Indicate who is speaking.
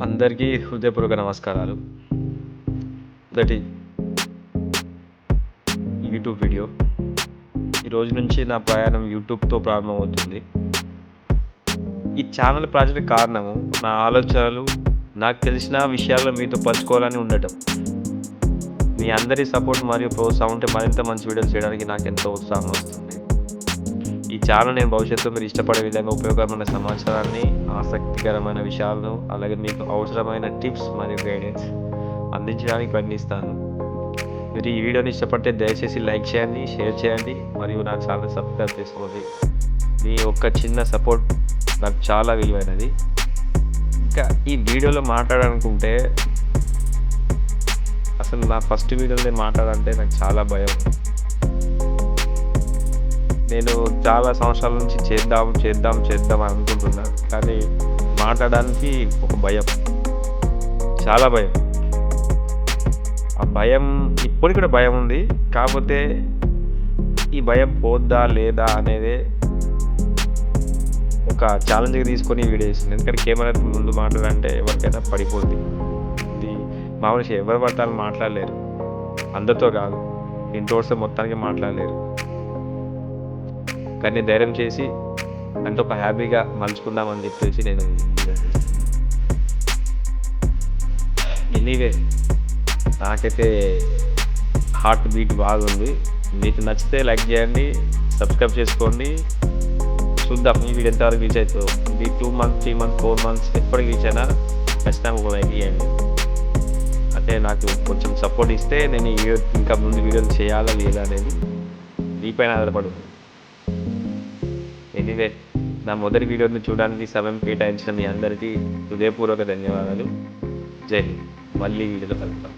Speaker 1: అందరికీ హృదయపూర్వక నమస్కారాలు. మొదటి యూట్యూబ్ వీడియో. ఈరోజు నుంచి నా ప్రయాణం యూట్యూబ్తో ప్రారంభమవుతుంది. ఈ ఛానల్ ప్రాజెక్ట్ కారణము నా ఆలోచనలు, నాకు తెలిసిన విషయాలను మీతో పంచుకోవాలని ఉండటం. మీ అందరి సపోర్ట్ మరియు ప్రోత్సాహం ఉంటే మరింత మంచి వీడియోలు చేయడానికి నాకు ఎంతో ఉత్సాహం వస్తుంది. ఈ ఛానల్ నేను భవిష్యత్తులో మీరు ఇష్టపడే విధంగా ఉపయోగకరమైన సమాచారాన్ని, ఆసక్తికరమైన విషయాలను, అలాగే మీకు అవసరమైన టిప్స్ మరియు గైడెన్స్ అందించడానికి ప్రయత్నిస్తాను. మీరు ఈ వీడియోని ఇష్టపడితే దయచేసి లైక్ చేయండి, షేర్ చేయండి మరియు నా ఛానల్ సబ్స్క్రైబ్ చేసుకోండి. మీ ఒక్క చిన్న సపోర్ట్ నాకు చాలా విలువైనది. ఇంకా ఈ వీడియోలో మాట్లాడాలనుకుంటే అసలు నా ఫస్ట్ వీడియోలో నేను మాట్లాడాలంటే నాకు చాలా భయం. నేను చాలా సంవత్సరాల నుంచి చేద్దాం అనుకుంటున్నా, కానీ మాట్లాడడానికి ఒక భయం, చాలా భయం. ఆ భయం ఇప్పటికి కూడా భయం ఉంది. కాకపోతే ఈ భయం పోద్దా లేదా అనేది ఒక ఛాలెంజ్గా తీసుకొని వీడియో చేస్తుంది. ఎందుకంటే కెమెరా ముందు మాట్లాడాలంటే ఎవరికైనా పడిపోద్ది. ఇది మామూలుగా ఎవరు పడతారని మాట్లాడలేరు, అందరితో కాదు, ఇంట్రోవర్స్ మొత్తానికి మాట్లాడలేరు. కానీ ధైర్యం చేసి అంటే ఒక హ్యాపీగా మలుచుకుందామని చెప్పేసి నేను ఎనీవే నాకైతే హార్ట్ బీట్ బాగుంది. మీకు నచ్చితే లైక్ చేయండి, సబ్స్క్రైబ్ చేసుకోండి. చూద్దాం ఈ వీడియో ఎంతవరకు రీచ్ అవుతుందో. ఇది 2 months 3 months 4 months ఎప్పటికి రీచ్ అయినా ఖచ్చితంగా ఒక లైక్ చేయండి. అంటే నాకు కొంచెం సపోర్ట్ ఇస్తే నేను ఈ వీడియో ఇంకా ముందు వీడియోలు చేయాలా లేదా అనేది మీపైన ఆధారపడు. ఎనీవే నా మొదటి వీడియోని చూడడానికి సమయం కేటాయించిన మీ అందరికీ హృదయపూర్వక ధన్యవాదాలు. జై హింద్. మళ్ళీ వీడియోలో కలుద్దాం.